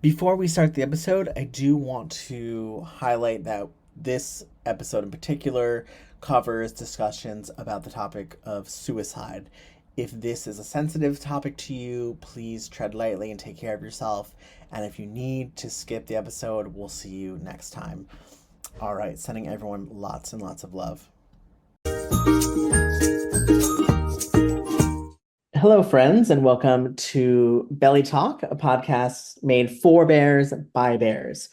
Before we start the episode, I do want to highlight that this episode in particular covers discussions about the topic of suicide. If this is a sensitive topic to you, please tread lightly and take care of yourself. And if you need to skip the episode, we'll see you next time. All right, sending everyone lots and lots of love. Hello, friends, and welcome to Belly Talk, a podcast made for bears by bears.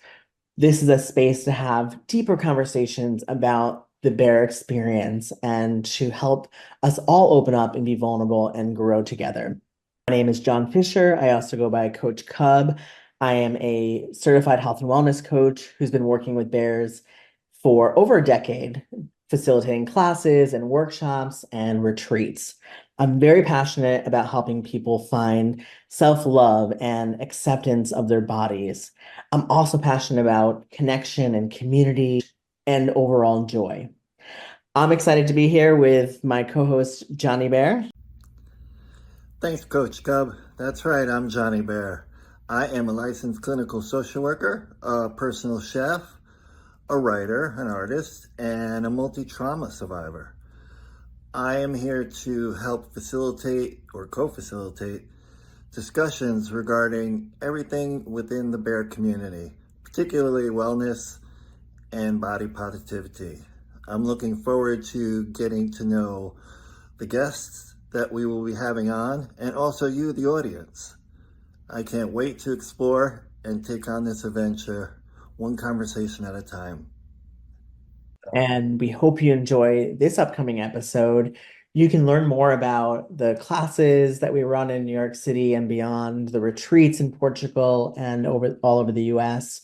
This is a space to have deeper conversations about the bear experience and to help us all open up and be vulnerable and grow together. My name is John Fisher. I also go by Coach Cub. I am a certified health and wellness coach who's been working with bears for over a decade, facilitating classes and workshops and retreats. I'm very passionate about helping people find self-love and acceptance of their bodies. I'm also passionate about connection and community and overall joy. I'm excited to be here with my co-host, Johnny Bear. Thanks, Coach Cub. That's right, I'm Johnny Bear. I am a licensed clinical social worker, a personal chef, a writer, an artist, and a multi-trauma survivor. I am here to help facilitate or co-facilitate discussions regarding everything within the bear community, particularly wellness and body positivity. I'm looking forward to getting to know the guests that we will be having on and also you, the audience. I can't wait to explore and take on this adventure one conversation at a time. And we hope you enjoy this upcoming episode. You can learn more about the classes that we run in New York City and beyond, the retreats in Portugal and all over the US,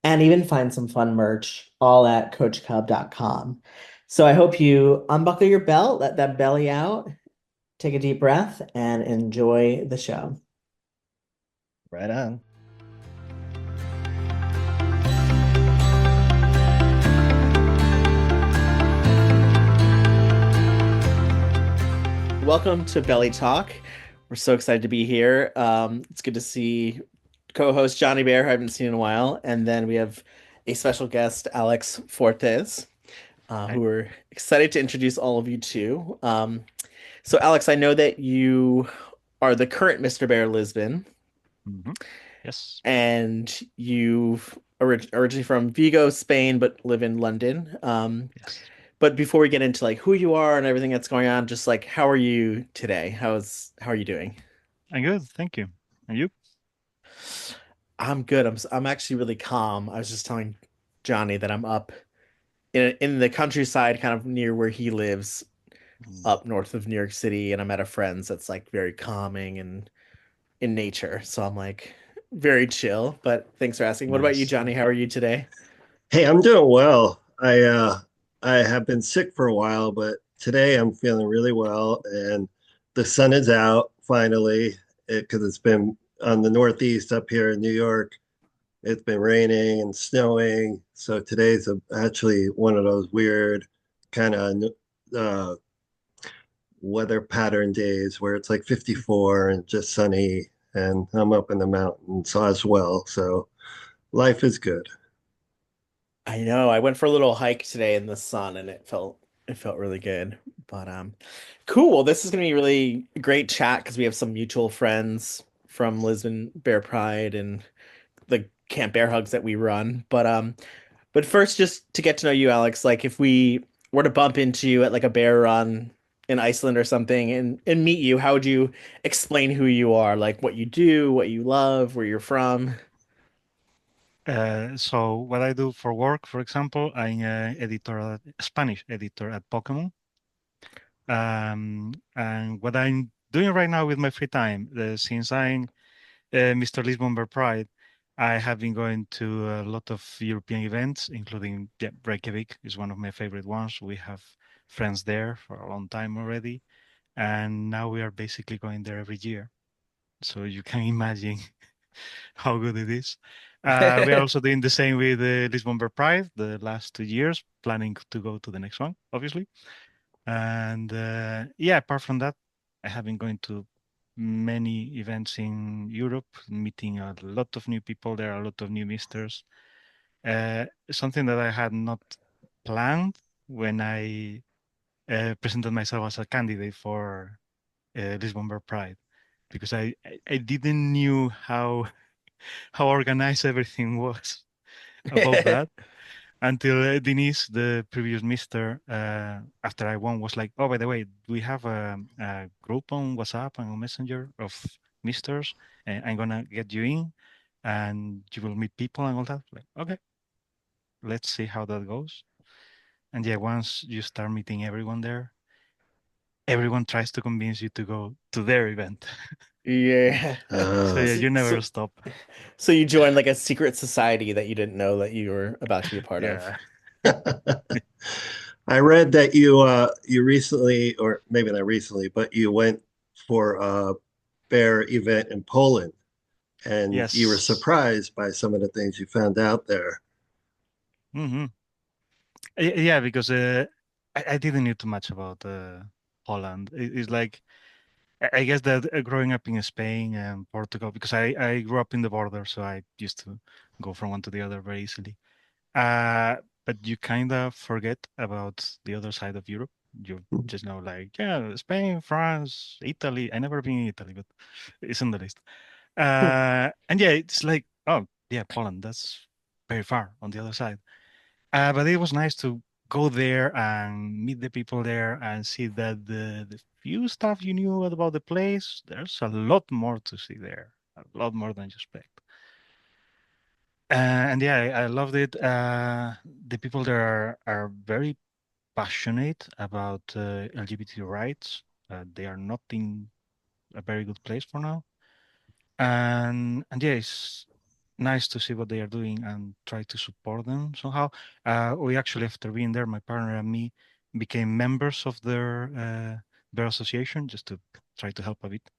and even find some fun merch all at coachcub.com. So I hope you unbuckle your belt, let that belly out, take a deep breath, and enjoy the show. Right on. Welcome to Belly Talk. We're so excited to be here. It's good to see co-host Johnny Bear, who I haven't seen in a while, and then we have a special guest, Alex Fortes, who we're excited to introduce all of you to. So, Alex, I know that you are the current Mister Bear Lisbon, Yes. and you've originally from Vigo, Spain, but live in London. Yes. But before we get into like who you are and everything that's going on, just like how are you today? How are you doing? I'm good, thank you. And you? I'm good. I'm actually really calm. I was just telling Johnny that I'm up in the countryside, kind of near where he lives, up north of New York City, and I'm at a friend's that's like very calming and in nature. So I'm like very chill. But thanks for asking. What about you, Nice. Johnny? How are you today? Hey, I'm doing well. I have been sick for a while, but today I'm feeling really well and the sun is out finally because it's been on the Northeast up here in New York. It's been raining and snowing. So today's actually one of those weird kind of uh, weather pattern days where it's like 54 and just sunny. And I'm up in the mountains as well. So life is good. I know. I went for a little hike today in the sun and it felt really good. But cool. Well, this is gonna be really great chat because we have some mutual friends from Lisbon Bear Pride and the Camp Bear Hugs that we run. But first just to get to know you, Alex, like if we were to bump into you at like a bear run in Iceland or something and meet you, how would you explain who you are? Like what you do, what you love, where you're from? So what I do for work, for example, I'm a Spanish editor at Pokemon. And what I'm doing right now with my free time, since I'm Mr. Lisbon Bear Pride, I have been going to a lot of European events, including Reykjavik is one of my favorite ones. We have friends there for a long time already, and now we are basically going there every year. So you can imagine how good it is. We are also doing the same with the Lisbon Bear Pride the last 2 years, planning to go to the next one, obviously. And yeah, apart from that, I have been going to many events in Europe, meeting a lot of new people. There are a lot of new misters. Something that I had not planned when I presented myself as a candidate for Lisbon Bear Pride, because I didn't knew how organized everything was about that until Denise, the previous Mister, after I won, was like, "Oh, by the way, we have a group on WhatsApp and on Messenger of Misters, and I'm gonna get you in, and you will meet people and all that." Like, okay, let's see how that goes. And yeah, once you start meeting everyone there, everyone tries to convince you to go to their event. Yeah. So yeah, So, you never so, stop. so you joined like a secret society that you didn't know that you were about to be a part of. Yeah. I read that you recently, or maybe not recently, but you went for a bear event in Poland, and you were Yes. surprised by some of the things you found out there. Hmm. Yeah, because I didn't know too much about Holland. It's like I guess that growing up in Spain and Portugal, because I grew up in the border, so I used to go from one to the other very easily. Uh, but you kind of forget about the other side of Europe. You just know, like, yeah, Spain, France, Italy. I never been in Italy, but it's on the list. And yeah, it's like, oh, yeah, Poland. That's very far on the other side. But it was nice to go there and meet the people there and see that the few stuff you knew about the place, there's a lot more to see there, a lot more than you expect. And yeah, I loved it. The people there are very passionate about LGBT rights. They are not in a very good place for now. And yeah, it's nice to see what they are doing and try to support them somehow. We actually, after being there, my partner and me became members of their association just to try to help a bit.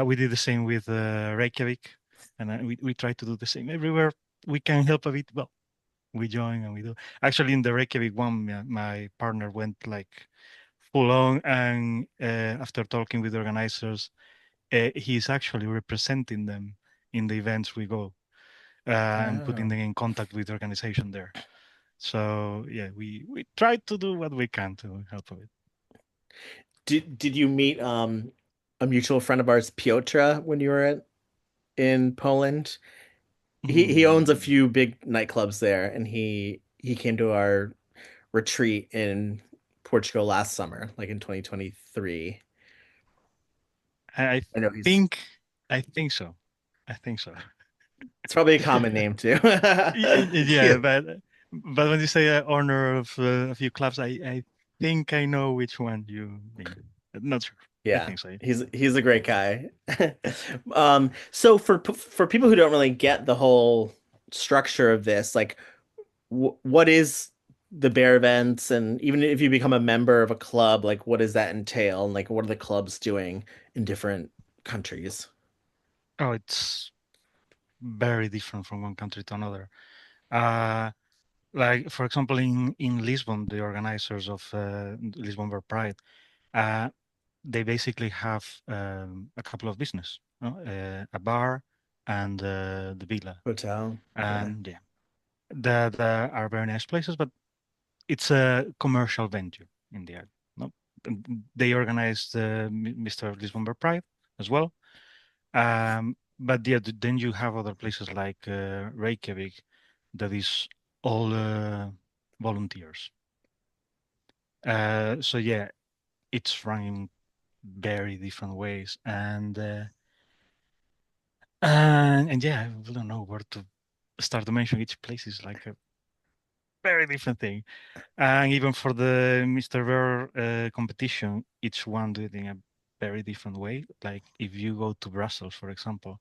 We did the same with Reykjavik, and we try to do the same everywhere we can help a bit. Well, we join and we do. Actually, in the Reykjavik one, my partner went like full on, and after talking with the organizers, he's actually representing them in the events we go and putting Oh. them in contact with the organization there. So yeah, we try to do what we can to help with. Did you meet a mutual friend of ours, Piotr, when you were in Poland? He owns a Mm, few big nightclubs there, and he came to our retreat in Portugal last summer, like in 2023. I I know he's think I think so. I think so. it's probably a common name too. Yeah, Yeah. but when you say owner of a few clubs, I think I know which one you mean. Not sure. I Yeah, think so. he's a great guy. So for people who don't really get the whole structure of this, like what is the bear events, and even if you become a member of a club, like what does that entail, and like what are the clubs doing in different countries? Oh, it's very different from one country to another. Uh, like for example, in Lisbon, the organizers of Lisbon Bear Pride, uh, they basically have a couple of business, no? A bar and the villa, Hotel. Yeah. and yeah, that are very nice places, but it's a commercial venue in the end. No, they organized Mister Lisbon Bear Pride as well. But yeah, then you have other places like Reykjavik, that is all volunteers. So yeah, it's run in very different ways, and yeah, I don't know where to start to mention. Each place is like a very different thing. And even for the Mister Bear competition, each one do it in a very different way. Like if you go to Brussels, for example,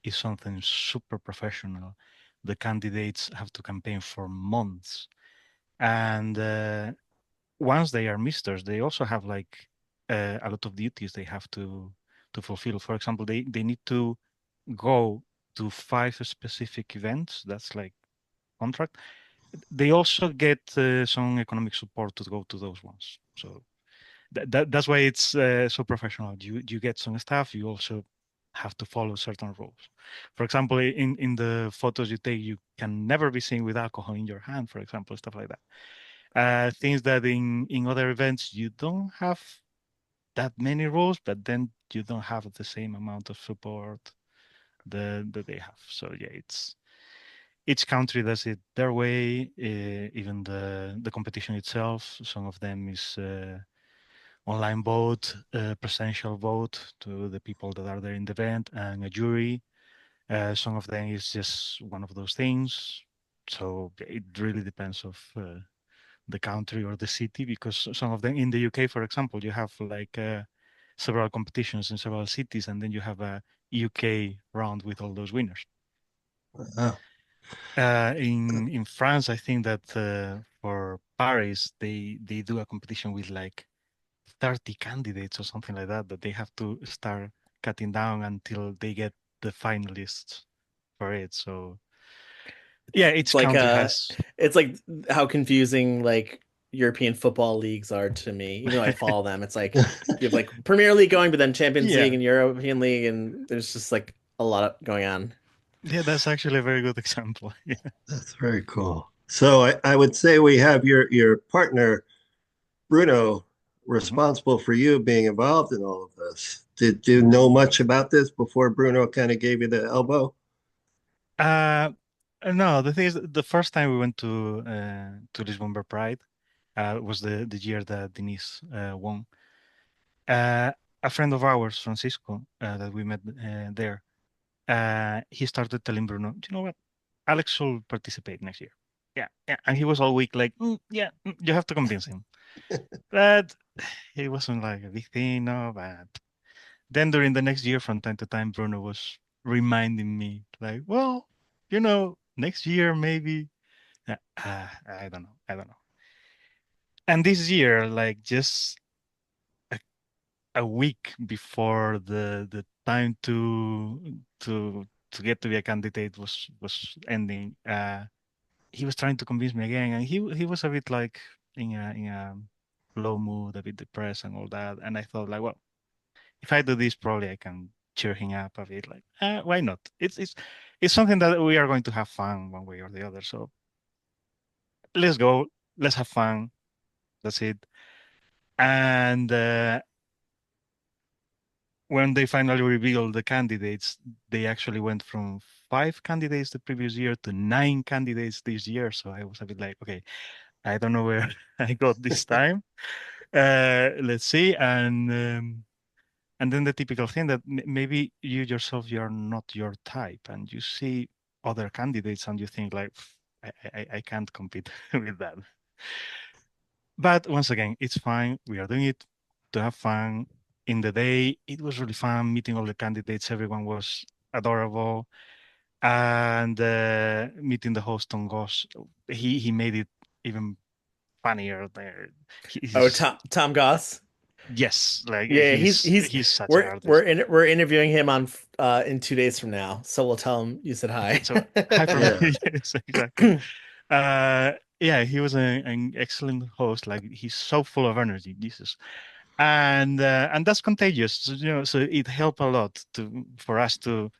it's something super professional. The candidates have to campaign for months, and once they are misters, they also have like a lot of duties they have to fulfill. For example, they need to go to 5 specific events. That's like contract. They also get some economic support to go to those ones. So that's why it's so professional. You get some stuff. You also have to follow certain rules. For example, in the photos you take, you can never be seen with alcohol in your hand, for example, stuff like that. Things that in other events you don't have that many rules, but then you don't have the same amount of support that they have. So yeah, it's each country does it their way. Even the competition itself, some of them is online vote, presidential vote to the people that are there in the event, and a jury. Some of them is just one of those things. So it really depends of the country or the city, because some of them in the UK, for example, you have like several competitions in several cities, and then you have a UK round with all those winners. Wow. In France, I think that for Paris, they do a competition with like 30 candidates or something like that they have to start cutting down until they get the finalists for it. So yeah, It's each like country has. it's like how confusing like European football leagues are to me. Even though I follow them, it's like you have like Premier League going, but then Champions League Yeah, and European League, and there's just like a lot of going on. yeah, that's actually a very good example. Yeah. That's very cool. So I would say we have your partner Bruno Mhm. responsible for you being involved in all of this. Did you know much about this before Bruno kind of gave you the elbow? Uh, no, the thing is, the first time we went to Lisbon Bear Pride was the year that Denise won. Uh, a friend of ours, Francisco, that we met there, he started telling Bruno, "Do you know what? Alex will participate next year." Yeah, yeah. And he was all week like, yeah, you have to convince him. But it wasn't like a big thing, no. But then during the next year, from time to time, Bruno was reminding me, like, well, next year maybe. I don't know. I don't know. And this year, like just a, a week before the time to get to be a candidate was ending, he was trying to convince me again, and he was a bit like in a low mood, a bit depressed and all that. And I thought like, well, if I do this, probably I can cheer him up a bit. Like, why not? It's something that we are going to have fun one way or the other. So let's go, let's have fun. That's it. And when they finally revealed the candidates, they actually went from 5 candidates the previous year to 9 candidates this year. So I was a bit like, okay, I don't know where I got this time. Let's see. And then the typical thing that maybe you yourself, you're not your type, and you see other candidates and you think like, I can't compete with that. But once again, it's fine. We are doing it to have fun. In the day, it was really fun meeting all the candidates. Everyone was adorable. And meeting the host on Goss, he made it even funnier there. Oh, He's Tom Goss. yes, like Yeah, he's such an we're artist. we're interviewing him on in 2 days from now, so we'll tell him you said hi. So hi from Yeah. yes, exactly. Yeah, he was an excellent host. Like he's so full of energy, Jesus, and that's contagious. So, so it helped a lot for us to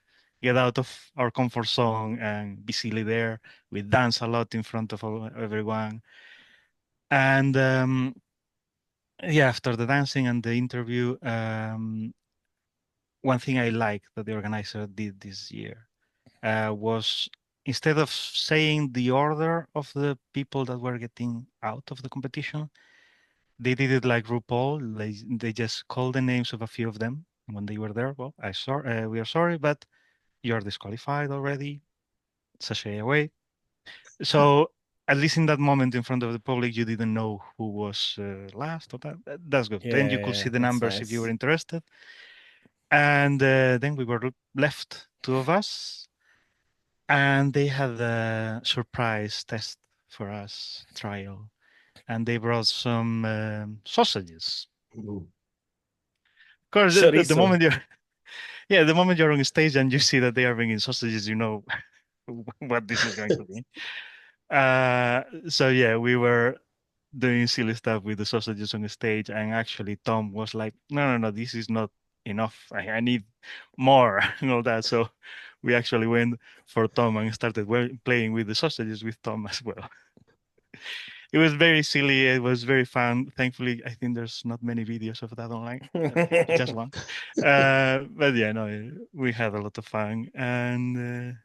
get out of our comfort zone and be silly there. We dance a lot in front of everyone, and yeah, after the dancing and the interview, one thing I like that the organizer did this year was instead of saying the order of the people that were getting out of the competition, they did it like RuPaul. They just called the names of a few of them when they were there. Well, we are sorry, but you're disqualified already. Sashay away. So at least in that moment in front of the public, you didn't know who was last or that. That's good. Then you could Yeah, see the that's numbers if you were nice. interested. And then we were left, 2 of us, and they had a surprise test for us trial, and they brought some sausages. Ooh. Of course, the Chorizo. moment you're yeah, the moment you're on stage and you see that they are bringing sausages, you know what this is going to be. So yeah, we were doing silly stuff with the sausages on the stage, and actually Tom was like, "No, no, no, this is not enough. I need more," and all that. So we actually went for Tom and started playing with the sausages with Tom as well. It was very silly. It was very fun. Thankfully, I think there's not many videos of that online. Just one. But yeah, no, we had a lot of fun, and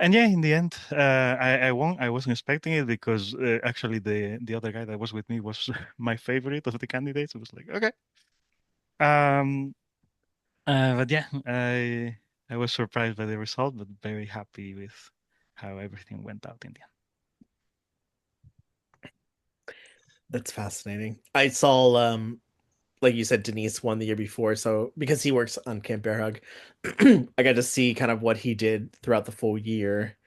yeah, in the end, I won. I wasn't expecting it because actually the other guy that was with me was my favorite of the candidates. It was like, okay. Um, but yeah, I was surprised by the result, but very happy with how everything went out in the end. That's fascinating. I saw like you said, Denise won the year before, so because he works on Camp Bear Hug, I got to see kind of what he did throughout the full year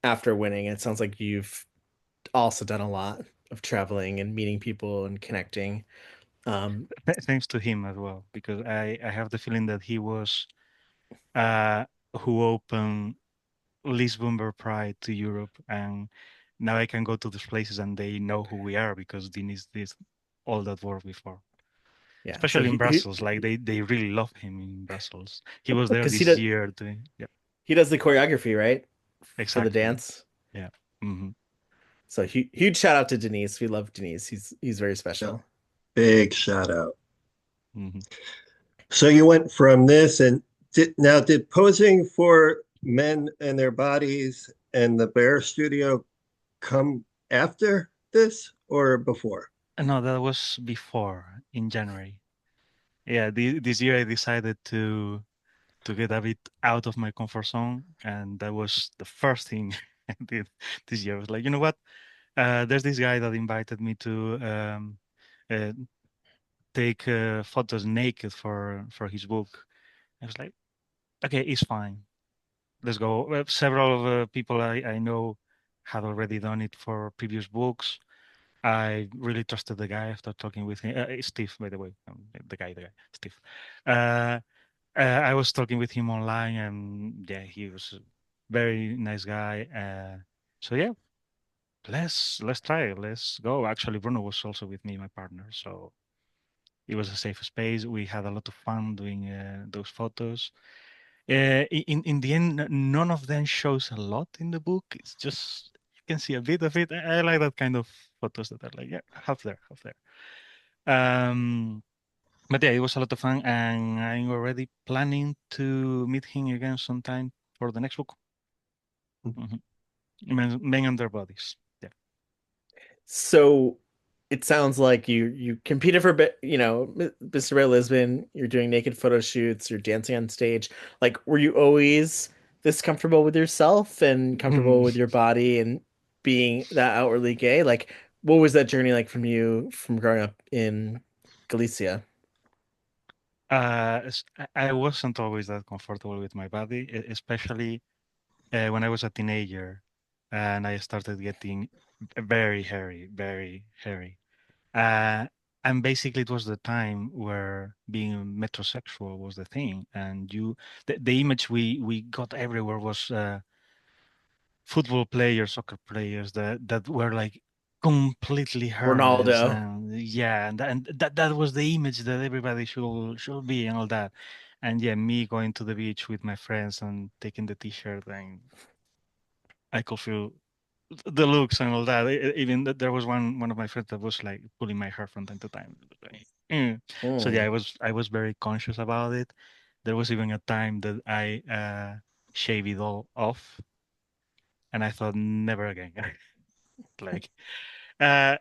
after winning. It sounds like you've also done a lot of traveling and meeting people and connecting. Thanks to him as well, because I have the feeling that he was uh, who opened Lisbon Bear Pride to Europe, and now I can go to these places and they know who we are because Denise did all that work before. Yeah, so Especially in Brussels, like they really love him in Brussels. He was there because this year doing, yeah, he does the choreography, right, for the exactly, dance. yeah. Hmm. So huge shout out to Denise. We love Denise. He's very Yeah. special. Big shout out. Hmm. So you went from this and did posing for men and their bodies and the Bear Studio come after this or before? No, that was before in January. Yeah, this year I decided to get a bit out of my comfort zone, and that was the first thing I did this year. I was like, you know what? There's this guy that invited me to uh, take photos naked for his book. I was like, okay, it's fine. Let's go. Several people I know had already done it for previous books. I really trusted the guy after talking with him. Steve, by the way, the guy, Steve. Uh, I was talking with him online, and yeah, he was a very nice guy. So yeah, let's try it. Let's go. Actually, Bruno was also with me, my partner, so it was a safe space. We had a lot of fun doing those photos. In the end, none of them shows a lot in the book. It's just you can see a bit of it. I like that kind of photos that are like, yeah, half there, half there. Um, but yeah, it was a lot of fun, and I'm already planning to meet him again sometime for the next book. Hmm. Men and Their Bodies. Yeah. So it sounds like you competed for Mister Bear Lisbon. You're doing naked photo shoots. You're dancing on stage. Like, were you always this comfortable with yourself and comfortable with your body and being that outwardly gay? Like, what was that journey like from you from growing up in Galicia? I wasn't always that comfortable with my body, especially when I was a teenager, and I started getting very hairy, very hairy. Uh, and basically, it was the time where being metrosexual was the thing, and the image we got everywhere was football players, soccer players that were like completely hairless, Ronaldo. and yeah, and that was the image that everybody should be and all that. And yeah, me going to the beach with my friends and taking the t-shirt, and I could feel the looks and all that. Even there was one of my friends that was like pulling my hair from time to time. Like, So yeah, Hmm. I was very conscious about it. There was even a time that I shaved it all off, and I thought never again. Like, uh,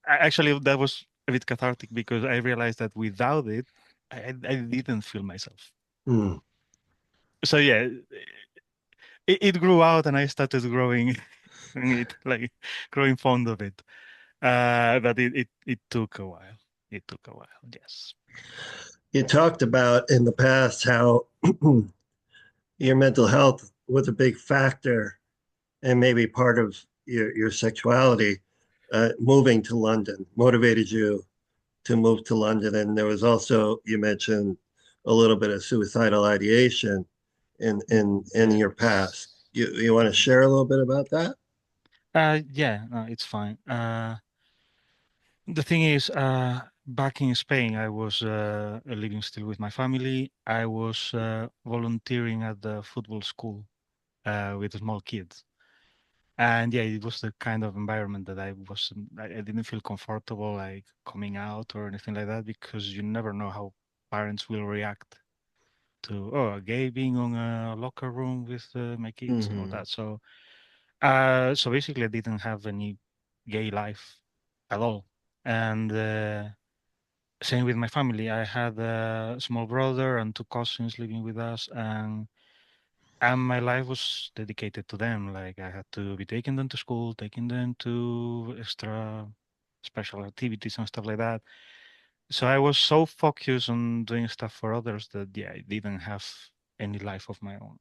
actually, that was a bit cathartic because I realized that without it, I didn't feel myself. Hmm. So yeah, it grew out, and I started growing in it, like growing fond of it. But it took a while. It took a while, yes. You talked about in the past how your mental health was a big factor and maybe part of your sexuality. Moving to London motivated you to move to London. And there was also, you mentioned a little bit of suicidal ideation in your past. You want to share a little bit about that? Yeah, no, it's fine. The thing is, back in Spain, I was living still with my family. I was volunteering at the football school with small kids. And yeah, it was the kind of environment that I didn't feel comfortable like coming out or anything like that because you never know how parents will react to, oh, a gay being on a locker room with my kids and all Hmm. that. So basically, I didn't have any gay life at all. And same with my family. I had a small brother and two cousins living with us, and my life was dedicated to them. Like I had to be taking them to school, taking them to extra special activities and stuff like that. So I was so focused on doing stuff for others that yeah, I didn't have any life of my own.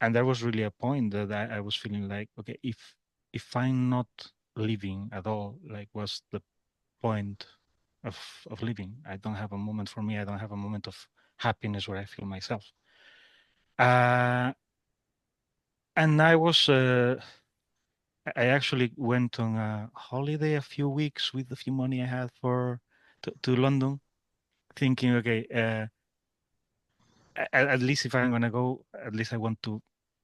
And there was really a point that I was feeling like, okay, if I'm not living at all, like what's the point of living? I don't have a moment for me. I don't have a moment of happiness where I feel myself. Uh, and I actually went on a holiday a few weeks with the few money I had to London, thinking, okay, at least if I'm gonna go, at least I want to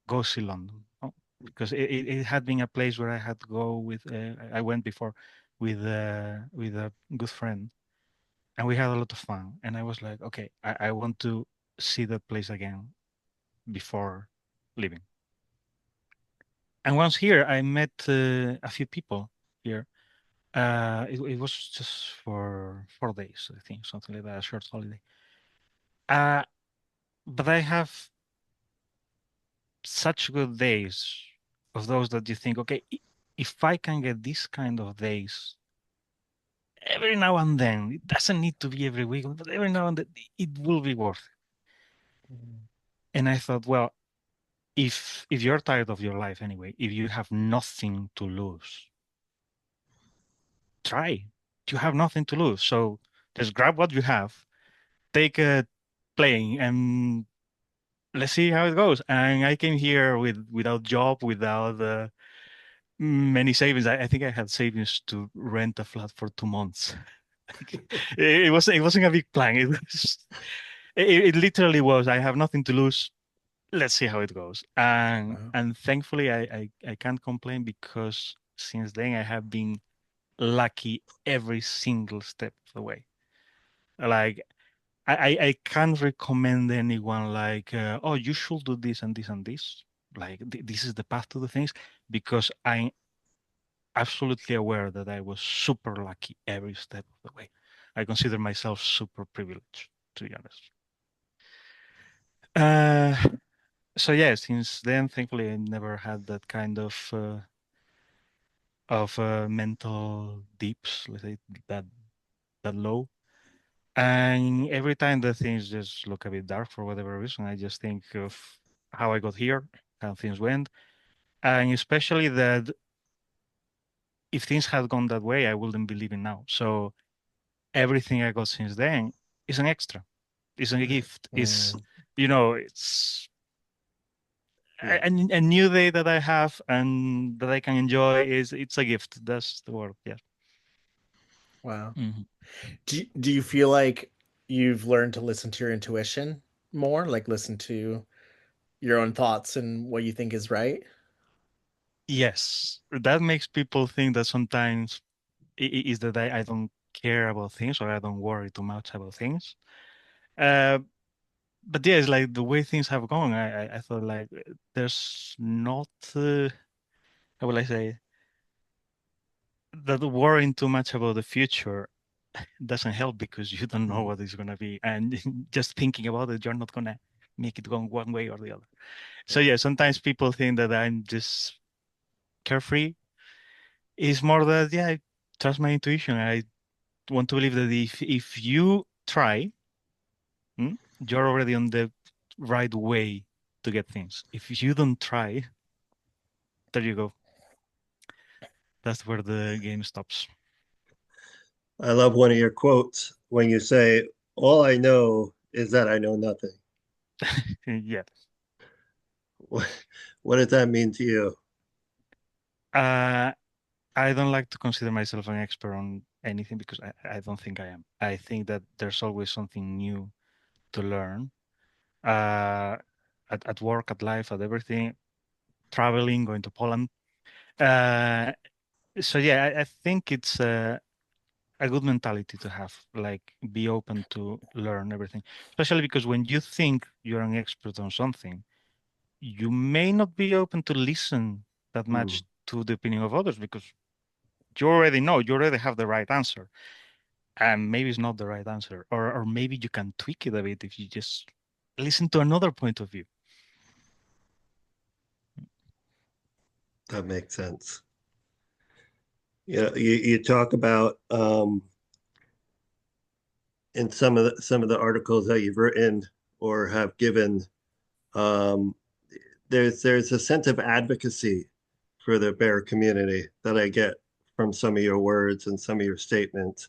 go see London, no? Because it had been a place where I had to go with. I went before with a good friend, and we had a lot of fun. And I was like, okay, I want to see that place again before leaving. And once here, I met a few people here. It was just for 4 days, I think, something like that, a short holiday. Uh, but I have such good days of those that you think, okay, if I can get this kind of days every now and then, it doesn't need to be every week, but every now and then, it will be worth it. And I thought, well, if you're tired of your life anyway, if you have nothing to lose, try. You have nothing to lose, so just grab what you have, take a plane, and let's see how it goes. And I came here without job, without many savings. I think I had savings to rent a flat for 2 months. It wasn't a big plan. It literally was. I have nothing to lose. Let's see how it goes. Wow. And thankfully, I can't complain because since then I have been lucky every single step of the way. Like I can't recommend anyone like, oh, you should do this and this and this. Like this is the path to the things because I'm absolutely aware that I was super lucky every step of the way. I consider myself super privileged, to be honest. Uh, so yeah, since then, thankfully, I never had that kind of mental dips, let's say that that low. And every time the things just look a bit dark for whatever reason, I just think of how I got here, how things went, and especially that if things had gone that way, I wouldn't be living now. So everything I got since then is an extra. It's a gift. It's Mm, it's yeah. a new day that I have and that I can enjoy is it's a gift. That's the word. Yeah. Wow. Mhm. Do you feel like you've learned to listen to your intuition more, like listen to your own thoughts and what you think is right? Yes, that makes people think that sometimes is that I don't care about things or I don't worry too much about things. Uh, but yeah, it's like the way things have gone. I thought like there's not how will I say that worrying too much about the future doesn't help because you don't know Mhm. what it's gonna be, and just thinking about it, you're not gonna make it go one way or the other. So Yeah. yeah, sometimes people think that I'm just carefree. It's more that yeah, I trust my intuition. I want to believe that if you try, you're already on the right way to get things. If you don't try, there you go. That's where the game stops. I love one of your quotes when you say, "All I know is that I know nothing." Yeah. What, what does that mean to you? Uh, I don't like to consider myself an expert on anything because I don't think I am. I think that there's always something new to learn. Uh, at work, at life, at everything, traveling, going to Poland. Uh, so yeah, I think it's a good mentality to have, like be open to learn everything, especially because when you think you're an expert on something, you may not be open to listen that much Mm, to the opinion of others because you already know, you already have the right answer. And maybe it's not the right answer. Or maybe you can tweak it a bit if you just listen to another point of view. that makes sense. Yeah, you talk about in some of the articles that you've written or have given, um, there's a sense of advocacy for the bear community that I get from some of your words and some of your statements,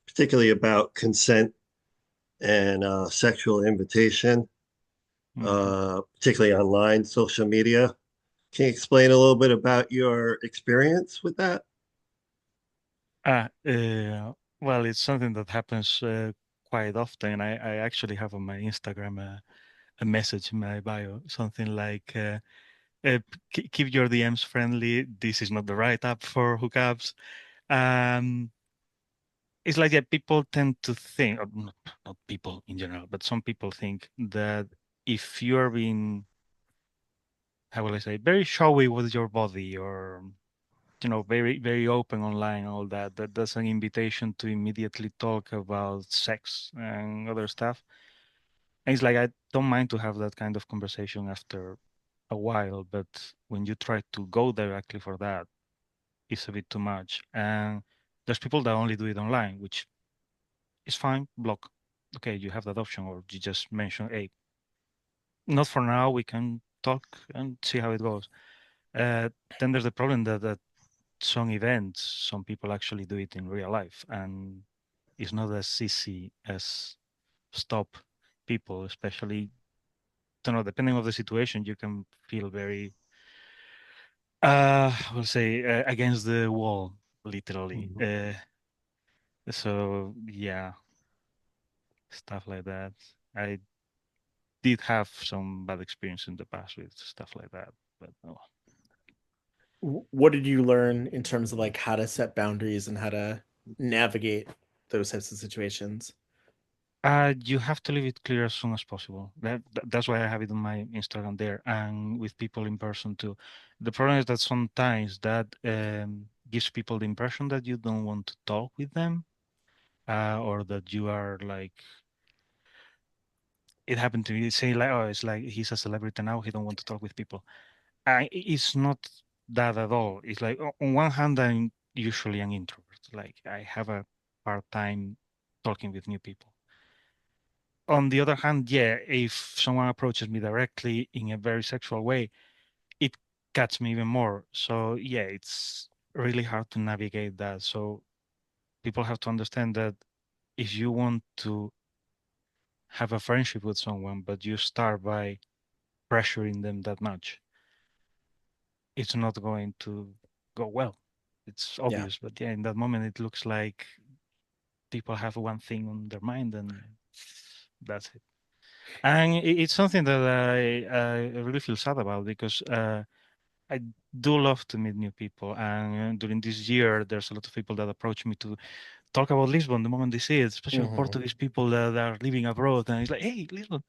particularly about consent and sexual invitation, Mhm. particularly online social media. Can you explain a little bit about your experience with that? Ah, well, it's something that happens quite often. I actually have on my Instagram a message in my bio, something like keep your DMs friendly. This is not the right app for hookups. Um, it's like that people tend to think, or not people in general, but some people think that if you're being, how will I say, very showy with your body or very, very open online, all that, that's an invitation to immediately talk about sex and other stuff. And it's like, I don't mind to have that kind of conversation after a while, but when you try to go directly for that, it's a bit too much. And there's people that only do it online, which is fine, block. Okay, you have that option, or you just mention, hey, not for now, we can talk and see how it goes. Uh, then there's the problem that some events, some people actually do it in real life, and it's not as easy as stop people, especially, don't know, depending on the situation, you can feel very, I will say, against the wall, literally. Mhm. So yeah, stuff like that. I did have some bad experience in the past with stuff like that, but oh. What did you learn in terms of like how to set boundaries and how to navigate those types of situations? You have to leave it clear as soon as possible. That's why I have it on my Instagram there and with people in person too. The problem is that sometimes that gives people the impression that you don't want to talk with them, or that you are like. It happened to me. Say like, oh, it's like he's a celebrity now. He don't want to talk with people. It's not that at all. It's like on one hand, I'm usually an introvert. Like I have a hard time talking with new people. On the other hand, yeah, if someone approaches me directly in a very sexual way, it cuts me even more. So yeah, it's really hard to navigate that. So people have to understand that if you want to have a friendship with someone, but you start by pressuring them that much, it's not going to go well. It's Yeah. obvious, but yeah, in that moment, it looks like people have one thing on their mind and that's it. And it's something that I really feel sad about because I do love to meet new people. And during this year, there's a lot of people that approach me to talk about Lisbon the moment they see it, especially Hmm. Portuguese people that are living abroad. And it's like, hey, Lisbon.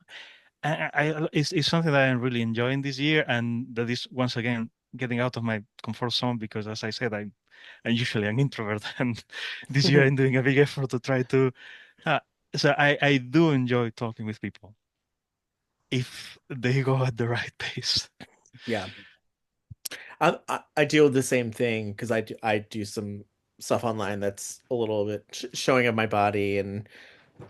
It's something that I'm really enjoying this year. And that is, once again, getting out of my comfort zone because, as I said, I'm usually an introvert. And this year, I'm doing a big effort to try to. Uh, so I do enjoy talking with people if they go at the right pace. Yeah. I deal with the same thing because I do some stuff online that's a little bit showing of my body, and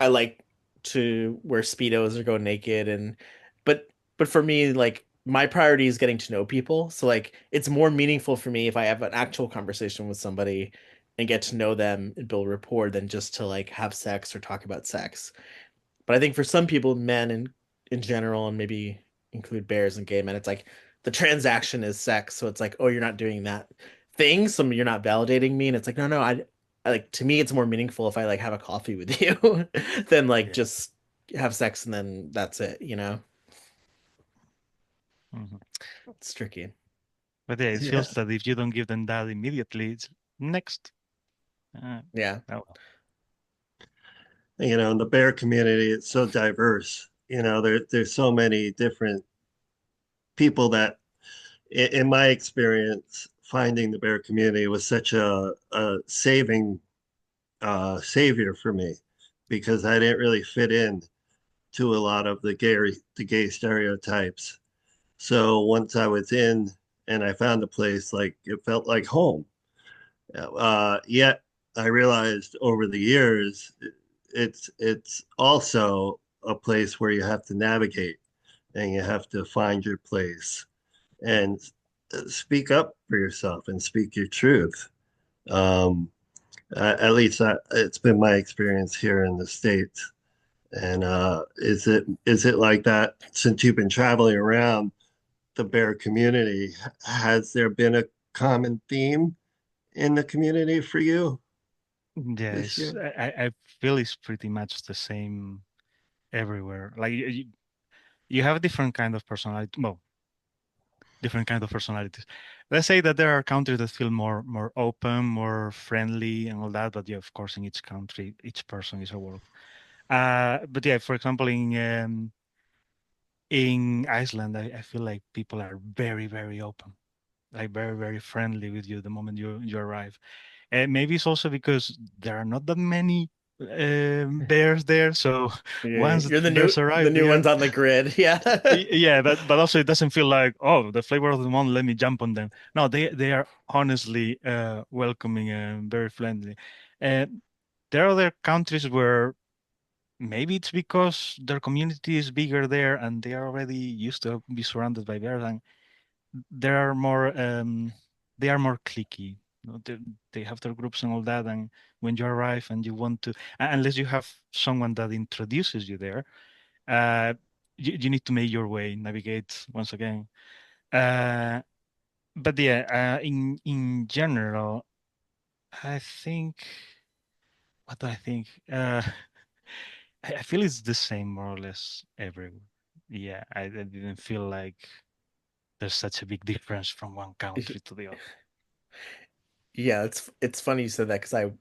I like to wear speedos or go naked, and but but for me, like my priority is getting to know people. So like it's more meaningful for me if I have an actual conversation with somebody and get to know them and build rapport than just to like have sex or talk about sex. But I think for some people, men in general, and maybe include bears and gay men, it's like the transaction is sex. So it's like, oh, you're not doing that thing, so you're not validating me. And it's like, no, no, I like to me, it's more meaningful if I like have a coffee with you than like Yeah. just have sex and then that's it, you know? Mhm. It's tricky. But yeah, it Yeah. feels that if you don't give them that immediately, it's next. Yeah. Oh well. In the bear community, it's so diverse. There's so many different people that, in my experience, finding the bear community was such a saving savior for me because I didn't really fit in to a lot of the gay stereotypes. So once I was in and I found a place, like it felt like home. Yet I realized over the years it's also a place where you have to navigate and you have to find your place and speak up for yourself and speak your truth. Um, at least it's been my experience here in the States. And is it like that since you've been traveling around the bear community? Has there been a common theme in the community for you this Yes, year? I feel it's pretty much the same everywhere. Like you have different kind of personality. Well, different kind of personalities. Let's say that there are countries that feel more open, more friendly, and all that. But yeah, of course, in each country, each person is a world. But yeah, for example, in Iceland, I feel like people are very open, like very friendly with you the moment you arrive. And maybe it's also because there are not that many bears there. So Yeah, once you're the bears the arrive new there, ones on the grid. Yeah. yeah, but also it doesn't feel like, oh, the flavor of the month, let me jump on them. No, they are honestly welcoming and very friendly. And there are other countries where maybe it's because their community is bigger there and they are already used to be surrounded by bears, and there are more they are more cliquey. They have their groups and all that, and when you arrive and you want to, unless you have someone that introduces you there, uh, you need to make your way, navigate once again. Uh, but yeah, in general, I think, what do I think? I feel it's the same more or less everywhere. Yeah, I didn't feel like there's such a big difference from one country to the other. Yeah, it's funny you said that because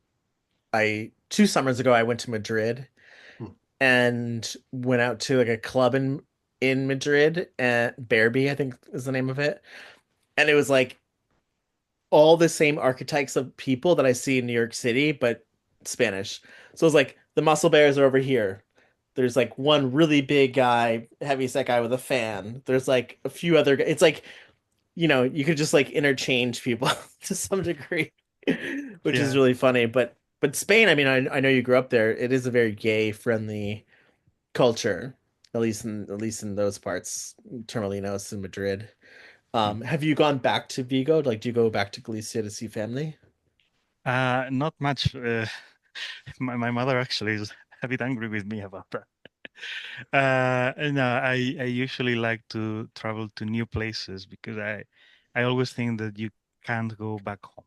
I 2 summers ago I went to Madrid Hmm. and went out to like a club in Madrid and Bearby, I think is the name of it. And it was like all the same archetypes of people that I see in New York City, but Spanish. So it's like the muscle bears are over here. There's like one really big guy, heavy set guy with a fan. There's like a few other. It's like you could just like interchange people to some degree, which is Yeah. really funny. But Spain, I mean, I know you grew up there. It is a very gay friendly culture, at least in those parts, Torremolinos and Madrid. Have you gone back to Vigo? Like, do you go back to Galicia to see family? Not much. My mother actually is a bit angry with me about that. No, I usually like to travel to new places because I always think that you can't go back home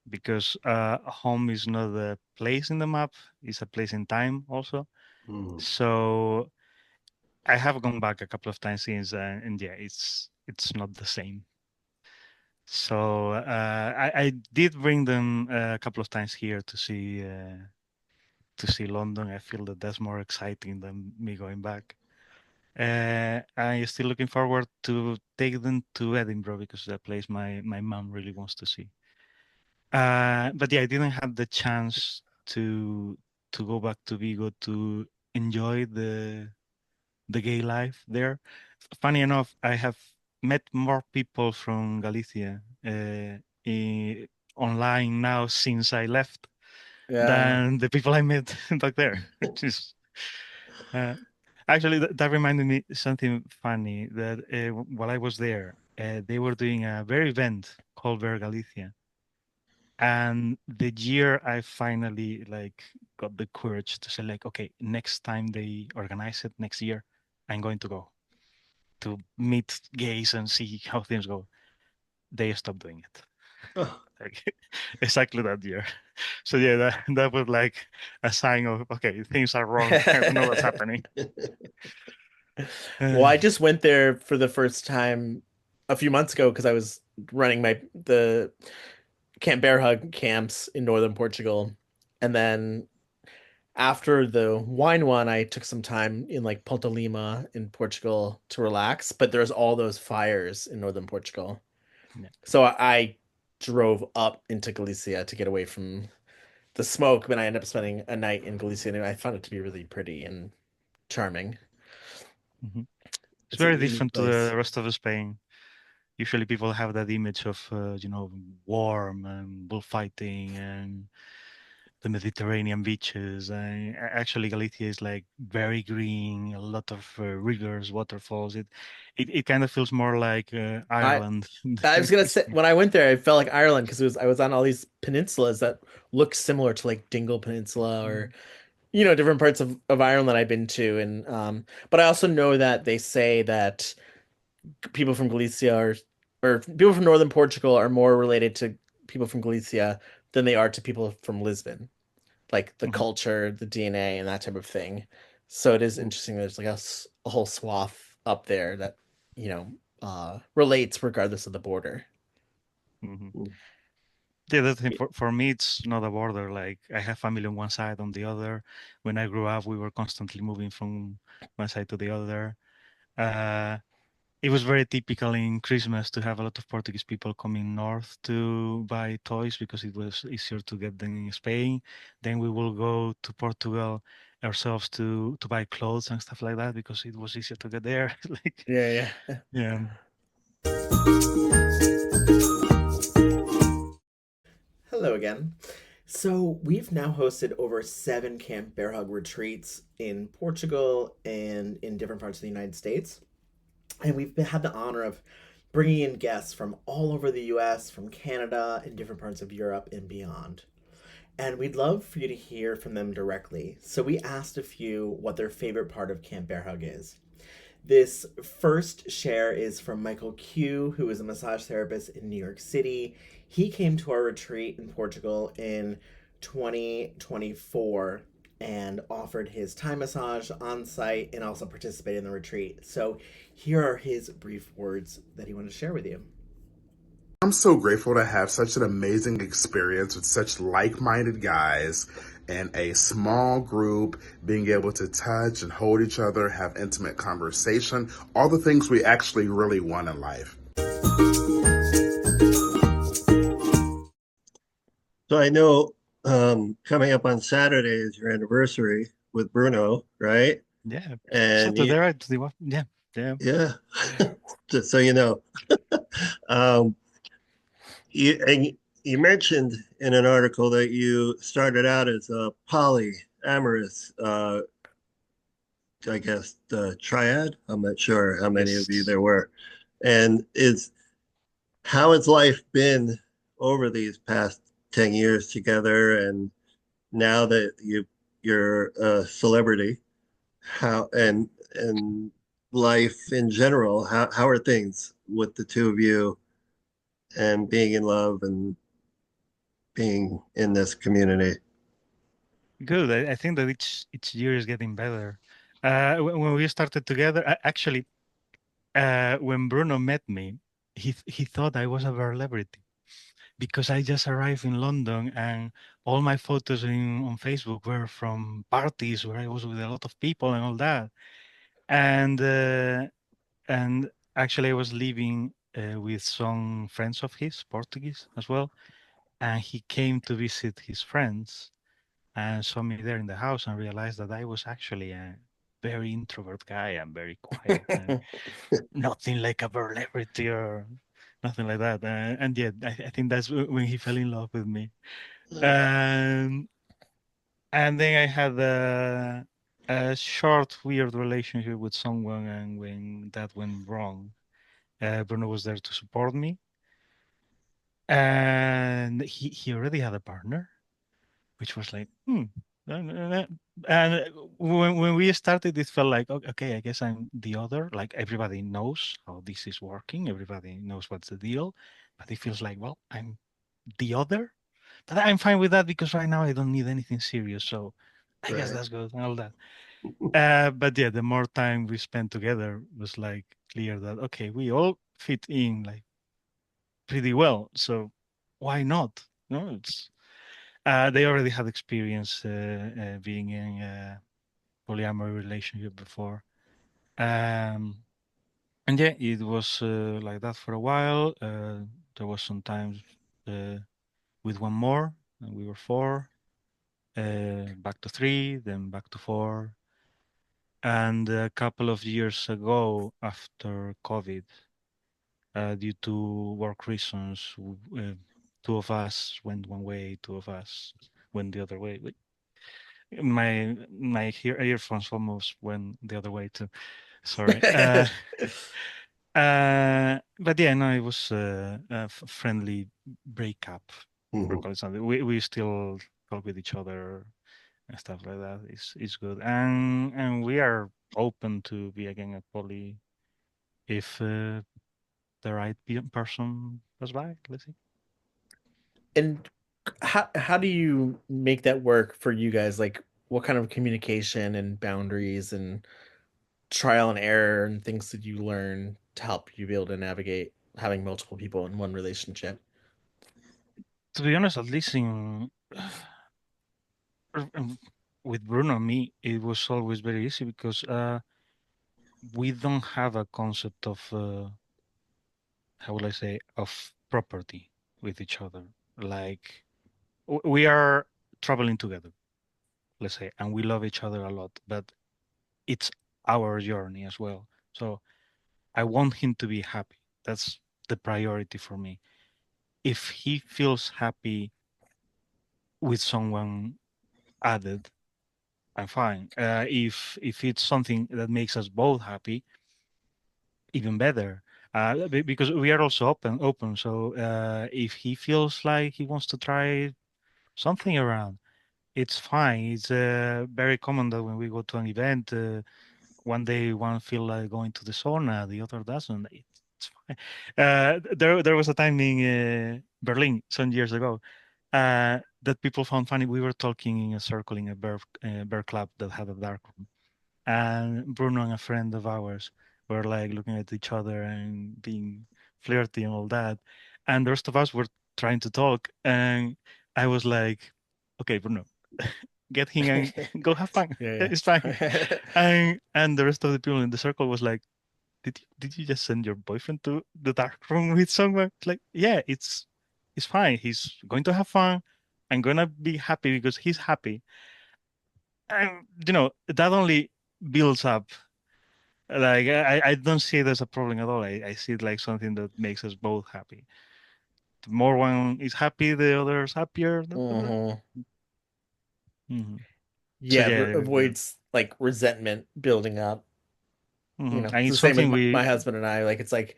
because home is not a place in the map, it's a place in time also. Hmm. So I have gone back a couple of times since, and yeah, it's not the same. So I did bring them a couple of times here to see London. I feel that that's more exciting than me going back. I'm still looking forward to take them to Edinburgh because that place my mom really wants to see. But yeah, I didn't have the chance to go back to Vigo to enjoy the gay life there. Funny enough, I have met more people from Galicia online now since I left Yeah. than the people I met back there, which is uh, actually that reminded me something funny that while I was there, they were doing a very event called Bear Galicia, and the year I finally like got the courage to say like, okay, next time they organize it next year, I'm going to go to meet gays and see how things go. They stopped doing it. Oh. Like exactly that year. So yeah, that was like a sign of okay, things are wrong. I don't know what's happening. Well, Uh, I just went there for the first time a few months ago because I was running the Camp Bear Hug camps in northern Portugal. And then after the wine one, I took some time in like Ponta Lima in Portugal to relax, but there's all those fires in northern Portugal. yeah. So I drove up into Galicia to get away from the smoke, but I ended up spending a night in Galicia and I found it to be really pretty and charming. Hmm. It's It's a very unique different to the place. rest of Spain. Usually people have that image of warm and bullfighting and the Mediterranean beaches. And actually, Galicia is like very green, a lot of rivers, waterfalls. It kind of feels more like I Ireland. I was gonna say when I went there, I felt like Ireland because it was I was on all these peninsulas that look similar to like Dingle Peninsula or Mm, different parts of Ireland that I've been to, and but I also know that they say that people from Galicia are or people from northern Portugal are more related to people from Galicia than they are to people from Lisbon, like the mhm. culture, the DNA, and that type of thing. So it is interesting. There's like a whole swath up there that you know relates regardless of the border. Mhm. Yeah, that's the thing. For me, it's not a border. Like I have family on one side, on the other. When I grew up, we were constantly moving from one side to the other. Uh, it was very typical in Christmas to have a lot of Portuguese people coming north to buy toys because it was easier to get them in Spain. Then we will go to Portugal ourselves to buy clothes and stuff like that because it was easier to get there. Like, Yeah, yeah. yeah, Hello again. So we've now hosted over 7 Camp Bear Hug retreats in Portugal and in different parts of the United States. And had the honor of bringing in guests from all over the US, from Canada, and different parts of Europe and beyond. And we'd love for you to hear from them directly. So we asked a few what their favorite part of Camp Bear Hug is. This first share is from Michael Q, who is a massage therapist in New York City. He came to our retreat in Portugal in 2024 and offered his Thai massage on site and also participated in the retreat. So here are his brief words that he wanted to share with you. I'm so grateful to have such an amazing experience with such like minded guys and a small group, being able to touch and hold each other, have intimate conversation, all the things we actually really want in life. So I know coming up on Saturday is your anniversary with Bruno, right? yeah. And Saturday, you, right? Yeah, yeah. yeah, just so you know, um, you mentioned in an article that you started out as a polyamorous, I guess, triad. I'm not sure how many of you Yes. there were. And how has life been over these past 10 years together? And now that you're a celebrity, how and life in general, how are things with the two of you and being in love and being in this community? Good. I think that each year is getting better. When we started together, actually, when Bruno met me, he thought I was a celebrity because I just arrived in London and all my photos on Facebook were from parties where I was with a lot of people and all that. And and actually, I was living with some friends of his, Portuguese as well, and he came to visit his friends and saw me there in the house and realized that I was actually a very introvert guy and very quiet and nothing like a celebrity or nothing like that. And yeah, I think that's when he fell in love with me. Um, and then I had a short, weird relationship with someone, and when that went wrong, Bruno was there to support me. And he already had a partner, which was like, And when we started, it felt like, okay, I guess I'm the other. Like everybody knows how this is working. Everybody knows what's the deal. But it feels like, well, I'm the other. But I'm fine with that because right now I don't need anything serious. So I guess Right. that's good and all that. But yeah, the more time we spent together was like clear that okay, we all fit in like pretty well. So why not? No, it's they already had experience being in a polyamory relationship before. Um, and yeah, it was like that for a while. There was some times uh, with one more, and we were four. Back to three, then back to four. And a couple of years ago, after COVID, due to work reasons, two of us went one way, two of us went the other way. My earphones almost went the other way too. Sorry. But yeah, no, it was a friendly breakup, for Mhm. call it something. We still talk with each other and stuff like that. It's good, and we are open to be again a poly if the right person was by. Let's see. And how do you make that work for you guys? Like, what kind of communication and boundaries and trial and error and things that you learn to help you be able to navigate having multiple people in one relationship? To be honest, at least in with Bruno and me, it was always very easy because we don't have a concept of how will I say of property with each other. Like we are traveling together, let's say, and we love each other a lot, but it's our journey as well. So I want him to be happy. That's the priority for me. If he feels happy with someone added, I'm fine. If it's something that makes us both happy, even better. Because we are also open. So if he feels like he wants to try something around, it's fine. It's very common that when we go to an event, one day one feel like going to the sauna, the other doesn't. It's fine. There was a time in Berlin some years ago that people found funny. We were talking in a circle in a bear club that had a dark room, and Bruno and a friend of ours were like looking at each other and being flirty and all that, and the rest of us were trying to talk, and I was like, "Okay, Bruno, get him and go have fun. Yeah, It's fine." yeah. And the rest of the people in the circle was like, "Did you just send your boyfriend to the dark room with someone?" It's like, yeah, it's fine. He's going to have fun. I'm gonna be happy because he's happy, and that only builds up. Like I don't see it as a problem at all. I see it like something that makes us both happy. The more one is happy, the other's happier. The better. Hmm. Hmm. So Yeah, yeah, avoids like resentment building up. and It's the it's same with something my we. husband and I. Like, it's like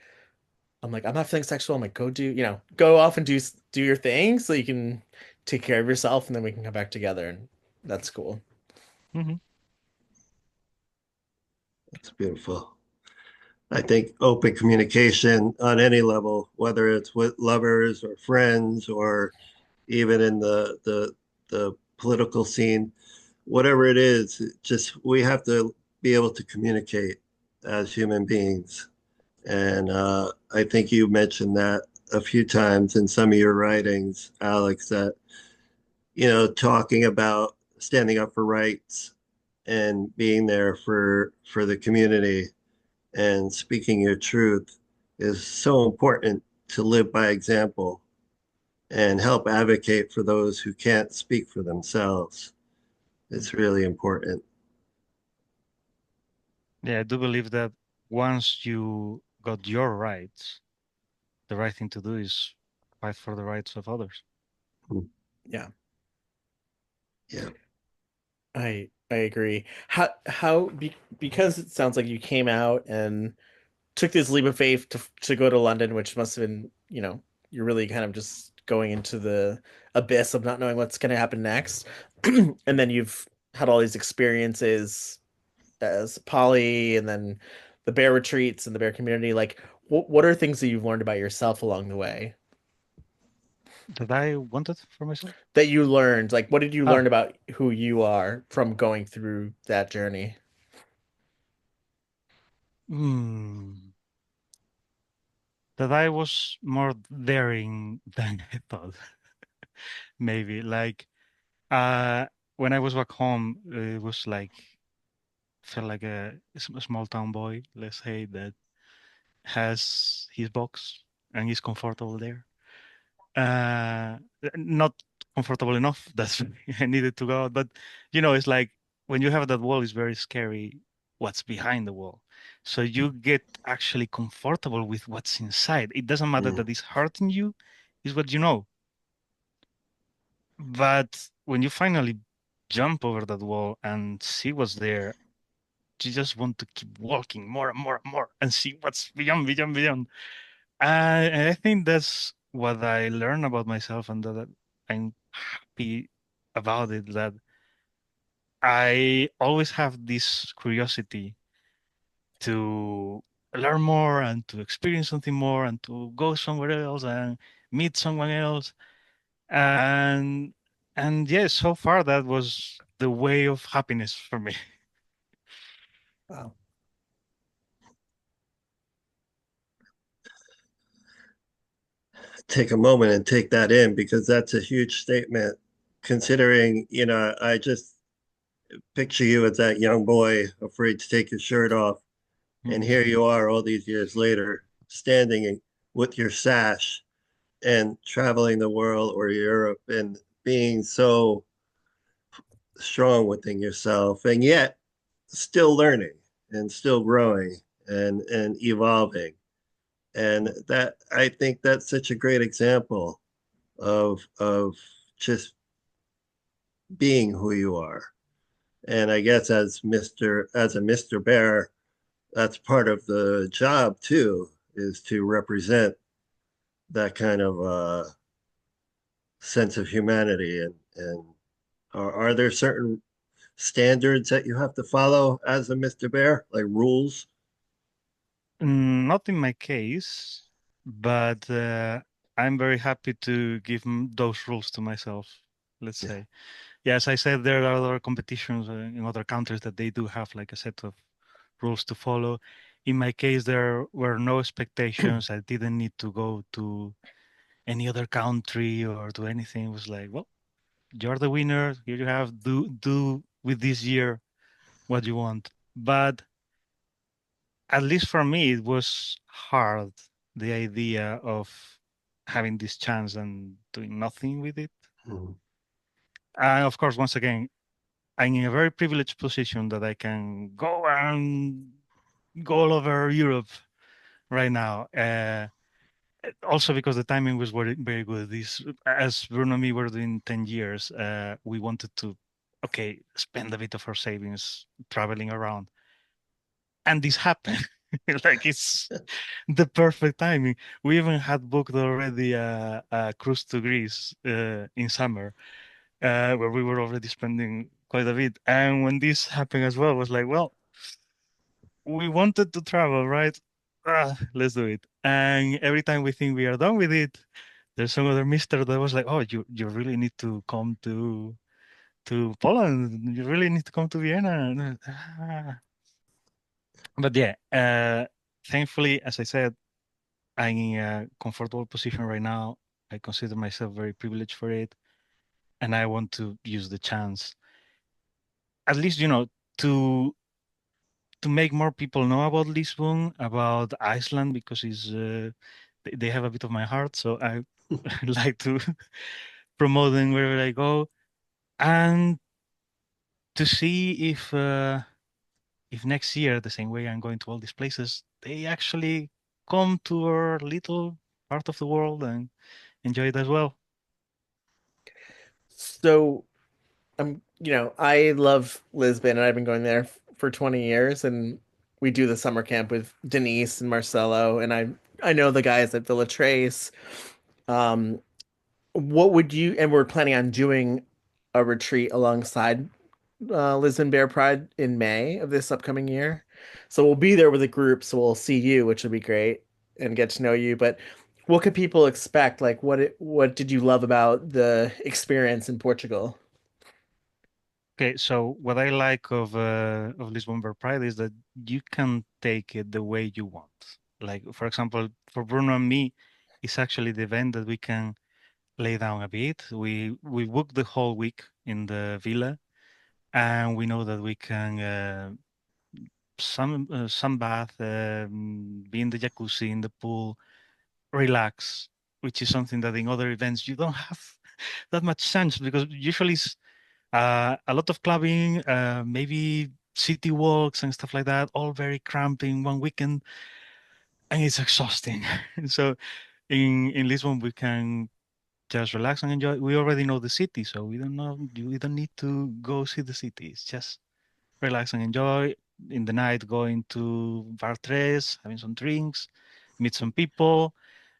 I'm like, I'm not feeling sexual. I'm like, go do, go off and do your thing so you can take care of yourself, and then we can come back together, and that's cool. Mhm. That's beautiful. I think open communication on any level, whether it's with lovers or friends or even in the political scene, whatever it is, just we have to be able to communicate as human beings. And I think you mentioned that a few times in some of your writings, Alex, that talking about standing up for rights and being there for the community and speaking your truth is so important to live by example and help advocate for those who can't speak for themselves. It's really important. Yeah, I do believe that once you got your rights, the right thing to do is fight for the rights of others. Yeah, Yeah. I agree. Because it sounds like you came out and took this leap of faith to go to London, which must have been, you're really kind of just going into the abyss of not knowing what's going to happen next. And then you've had all these experiences as poly, and then the bear retreats and the bear community. Like, what are things that you've learned about yourself along the way? that I wanted for myself. that you learned? Like, what did you Ah, learn about who you are from going through that journey? hmm, that I was more daring than I thought. Maybe like uh, when I was back home, it was like felt like a small town boy, let's say, that has his box and is comfortable there. Uh, Not comfortable enough. That's why I needed to go out. But it's like when you have that wall, it's very scary what's behind the wall. So you get actually comfortable with what's inside. It doesn't matter Mm. that it's hurting you, is what you know. But when you finally jump over that wall and see what's there, you just want to keep walking more and more and more and see what's beyond, beyond, beyond. And I think that's what I learned about myself, and that I'm happy about it. That I always have this curiosity to learn more and to experience something more and to go somewhere else and meet someone else. And yes, so far that was the way of happiness for me. Wow. Take a moment and take that in because that's a huge statement. Considering, I just picture you as that young boy afraid to take your shirt off. And here you are all these years later, standing with your sash and traveling the world or Europe and being so strong within yourself and yet still learning and still growing and evolving. And that I think that's such a great example of just being who you are. And I guess as a Mr. Bear, that's part of the job too, is to represent that kind of sense of humanity. And are there certain standards that you have to follow as a Mr. Bear, like rules? Not in my case, but I'm very happy to give those rules to myself, let's Yeah. say. Yeah, as I said, there are other competitions in other countries that they do have like a set of rules to follow. In my case, there were no expectations. I didn't need to go to any other country or do anything. It was like, well, you're the winner. Here you have do with this year what you want. But at least for me, it was hard, the idea of having this chance and doing nothing with it. Mhm. And of course, once again, I'm in a very privileged position that I can go and go all over Europe right now. Also because the timing was very, very good. This, as Bruno and me were doing 10 years, we wanted to, okay, spend a bit of our savings traveling around. And this happened. Like it's the perfect timing. We even had booked already a cruise to Greece in summer, where we were already spending quite a bit. And when this happened as well, was like, well, we wanted to travel, right? Let's do it. And every time we think we are done with it, there's some other mister that was like, oh, you really need to come to Poland. You really need to come to Vienna. But yeah, thankfully, as I said, I'm in a comfortable position right now. I consider myself very privileged for it, and I want to use the chance, at least, to make more people know about Lisbon, about Iceland, because they have a bit of my heart. So I like to promote them wherever I go, and to see if next year, the same way I'm going to all these places, they actually come to our little part of the world and enjoy it as well. So, I love Lisbon and I've been going there for 20 years and we do the summer camp with Denise and Marcelo and I know the guys at Villa Trace. Um, what would you, and we're planning on doing a retreat alongside Lisbon Bear Pride in May of this upcoming year. So we'll be there with a group, so we'll see you, which will be great, and get to know you. But What could people expect? Like what did you love about the experience in Portugal? Okay, so what I like of Lisbon Bear Pride is that you can take it the way you want. Like for example, for Bruno and me, it's actually the event that we can lay down a bit. We book the whole week in the villa, and we know that we can sunbath, be in the jacuzzi, in the pool, relax, which is something that in other events you don't have that much chance because usually it's a lot of clubbing, maybe city walks and stuff like that, all very cramped in one weekend, and it's exhausting. So in Lisbon we can just relax and enjoy. We already know the city, so we don't need to go see the city. It's just relax and enjoy. In the night, going to Mattress, having some drinks, meet some people,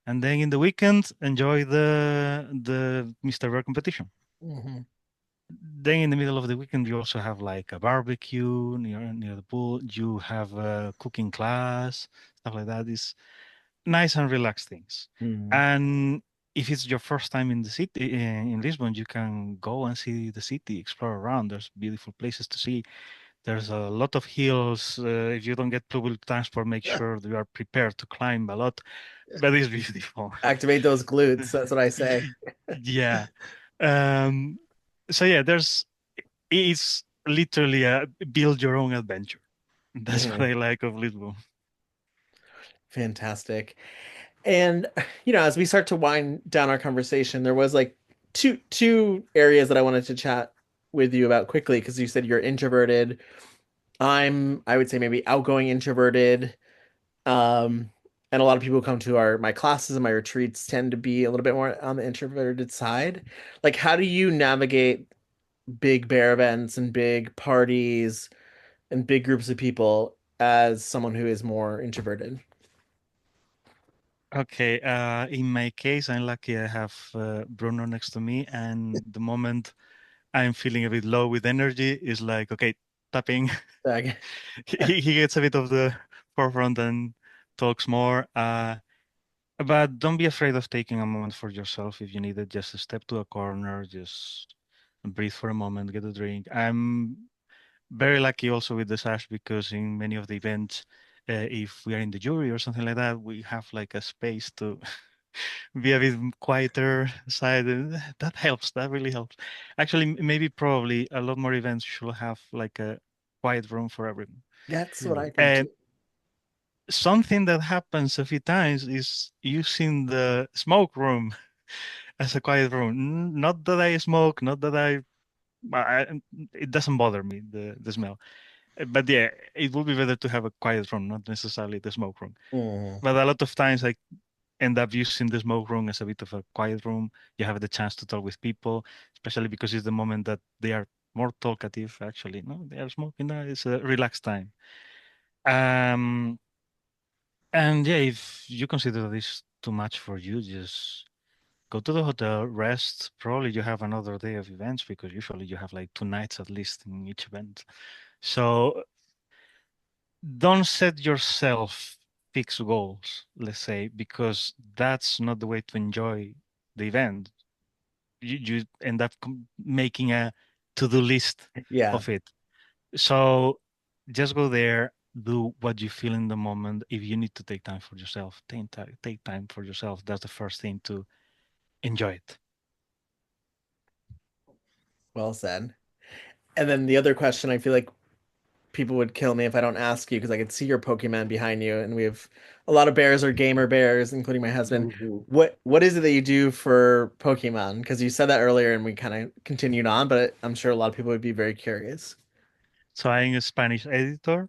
and then in the weekend, enjoy the Mister Bear competition. Hmm. Then in the middle of the weekend, you also have like a barbecue near the pool. You have a cooking class, stuff like that. It's nice and relaxed things. Mm. And if it's your first time in the city in Lisbon, you can go and see the city, explore around. There's beautiful places to see. There's a lot of hills. If you don't get public transport, make sure that you are prepared to climb a lot. But it's beautiful. Activate those glutes. That's what I say. Yeah. Um, so yeah, it's literally a build your own adventure. That's what Mhm. I like of Lisbon. Fantastic. And as we start to wind down our conversation, there was like two areas that I wanted to chat with you about quickly because you said you're introverted. I would say maybe outgoing introverted. Um, and a lot of people who come to our my classes and my retreats tend to be a little bit more on the introverted side. Like, how do you navigate big bear events and big parties and big groups of people as someone who is more introverted? Okay, in my case, I'm lucky I have Bruno next to me, and the moment I'm feeling a bit low with energy is like, okay, tapping. Like, He gets a bit of the forefront and talks more. But don't be afraid of taking a moment for yourself if you need it. Just step to a corner, just breathe for a moment, get a drink. I'm very lucky also with the Sash because in many of the events, if we are in the jury or something like that, we have like a space to be a bit quieter side. And that helps. That really helps. Actually, maybe probably a lot more events should have like a quiet room for everyone. that's what I think And too. something that happens a few times is using the smoke room as a quiet room. Not that I smoke, not that it doesn't bother me, the smell. But yeah, it would be better to have a quiet room, not necessarily the smoke room. Mhm. But a lot of times I end up using the smoke room as a bit of a quiet room. You have the chance to talk with people, especially because it's the moment that they are more talkative, actually. No, they are smoking now. It's a relaxed time. Um, and yeah, if you consider this too much for you, just go to the hotel, rest. Probably you have another day of events because usually you have like 2 nights at least in each event. So don't set yourself fixed goals, let's say, because that's not the way to enjoy the event. You end up making a to-do list Yeah. of it. So just go there, do what you feel in the moment. If you need to take time for yourself, take time for yourself. That's the first thing to enjoy it. Well said. And then the other question, I feel like people would kill me if I don't ask you because I could see your Pokemon behind you, and we have a lot of bears or gamer bears, including my husband. Mhm. What is it that you do for Pokemon? Because you said that earlier, and we kind of continued on, but I'm sure a lot of people would be very curious. So I'm a Spanish editor.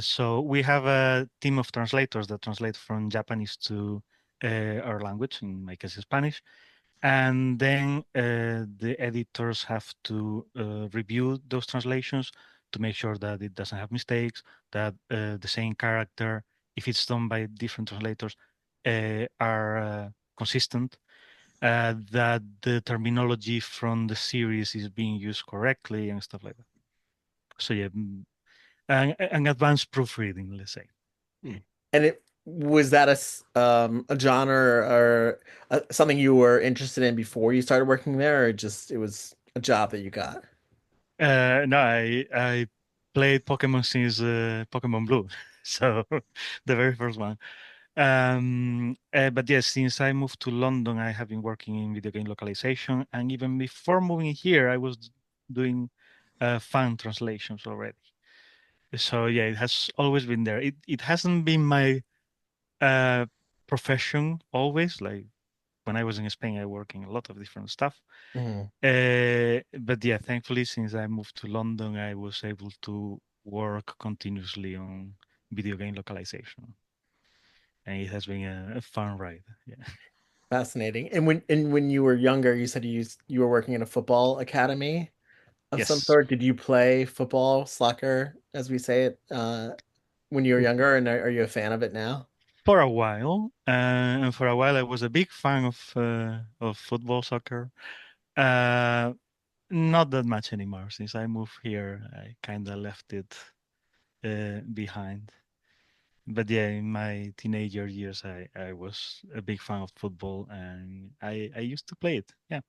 So we have a team of translators that translate from Japanese to our language, in my case, Spanish. And then the editors have to review those translations to make sure that it doesn't have mistakes, that the same character, if it's done by different translators, are consistent, that the terminology from the series is being used correctly and stuff like that. So yeah, an advanced proofreading, let's say. And was that a genre or something you were interested in before you started working there, or just it was a job that you got? No, I played Pokemon since Pokemon Blue, so the very first one. But yes, since I moved to London, I have been working in video game localization, and even before moving here, I was doing fan translations already. So yeah, it has always been there. It hasn't been my uh, profession always. Like when I was in Spain, I worked in a lot of different stuff. Mhm. But yeah, thankfully, since I moved to London, I was able to work continuously on video game localization, and it has been a fun ride. Yeah. Fascinating. And when you were younger, you said you were working in a football academy of some Yes, sort. Did you play football, soccer, as we say it, when you were younger? And are you a fan of it now? for a while, and for a while, I was a big fan of football, soccer. Uh, Not that much anymore. Since I moved here, I kind of left it behind. But yeah, in my teenager years, I was a big fan of football, and I used to play it. Yeah.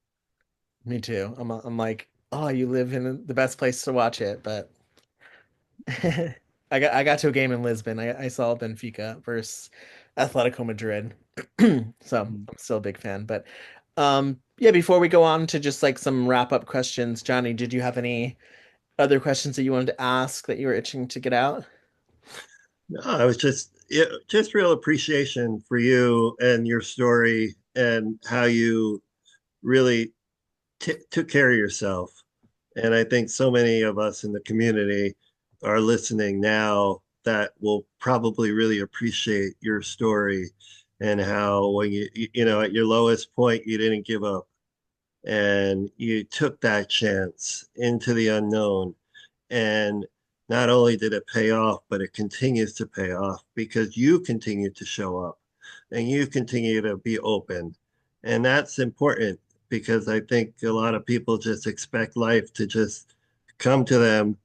Me too. I'm like, oh, you live in the best place to watch it, but I got to a game in Lisbon. I saw Benfica versus Atletico Madrid. So Mhm. I'm still a big fan. But yeah, before we go on to just like some wrap-up questions, Johnny, did you have any other questions that you wanted to ask that you were itching to get out? No, I was just real appreciation for you and your story and how you really took care of yourself. And I think so many of us in the community are listening now that will probably really appreciate your story and how when you know, at your lowest point, you didn't give up and you took that chance into the unknown. And not only did it pay off, but it continues to pay off because you continue to show up and you continue to be open. And that's important because I think a lot of people just expect life to just come to them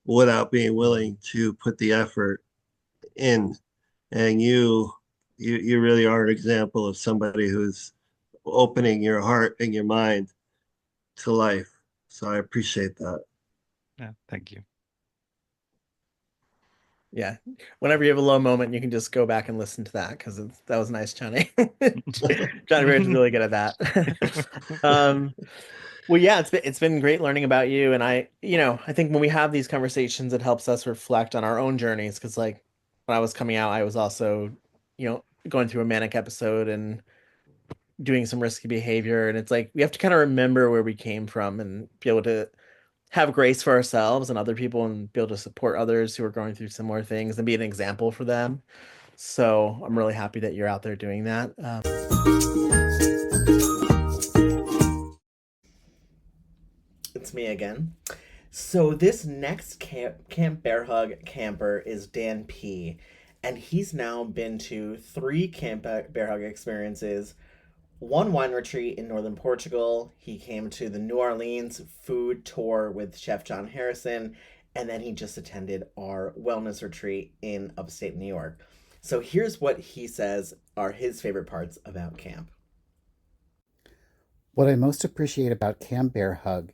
without being willing to put the effort in. And you really are an example of somebody who's opening your heart and your mind to life. So I appreciate that. Yeah. Thank you. Yeah. Whenever you have a low moment, you can just go back and listen to that because that was nice, Johnny. Johnny Bear is really good at that. Um, well, yeah, it's been great learning about you, and I think when we have these conversations, it helps us reflect on our own journeys. Because like when I was coming out, I was also, going through a manic episode and doing some risky behavior, and it's like we have to kind of remember where we came from and be able to have grace for ourselves and other people, and be able to support others who are going through similar things and be an example for them. So I'm really happy that you're out there doing that. It's me again. So this next Camp Bear Hug camper is Dan P, and he's now been to three Camp Bear Hug experiences, one wine retreat in northern Portugal. He came to the New Orleans food tour with Chef John Harrison, and then he just attended our wellness retreat in upstate New York. So here's what he says are his favorite parts about camp. What I most appreciate about Camp Bear Hug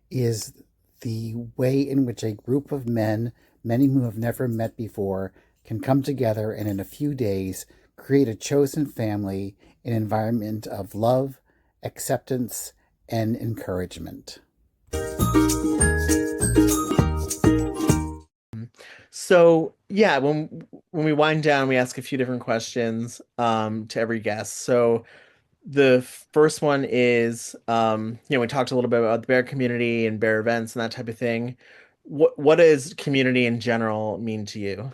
is the way in which a group of men, many who have never met before, can come together and in a few days create a chosen family, an environment of love, acceptance, and encouragement. So yeah, when we wind down, we ask a few different questions to every guest. So the first one is, we talked a little bit about the bear community and bear events and that type of thing. What does community in general mean to you?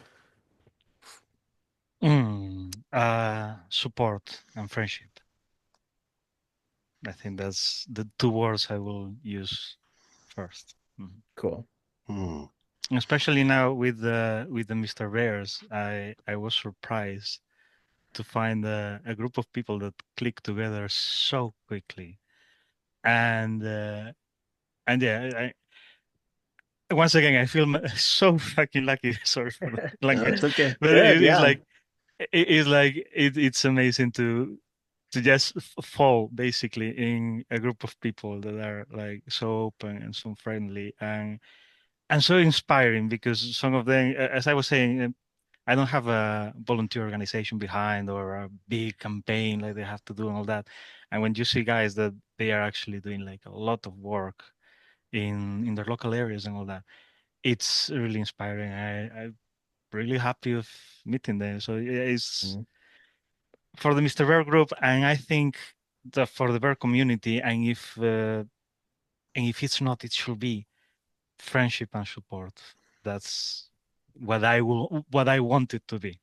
Support and friendship. I think that's the two words I will use first. Mhm. Cool. Hmm. Especially now with the Mister Bears, I was surprised to find a group of people that click together so quickly, and yeah, once again I feel so fucking lucky. Sorry for the No, language, it's okay. but Good, it's yeah. like it's like it's amazing to just fall basically in a group of people that are like so open and so friendly and so inspiring because some of them, as I was saying, I don't have a volunteer organization behind or a big campaign like they have to do and all that. And when you see guys that they are actually doing like a lot of work in their local areas and all that, it's really inspiring. I'm really happy of meeting them. So yeah, it's Mm. for the Mr. Bear group, and I think that for the bear community, and if it's not, it should be friendship and support. That's what I want it to be.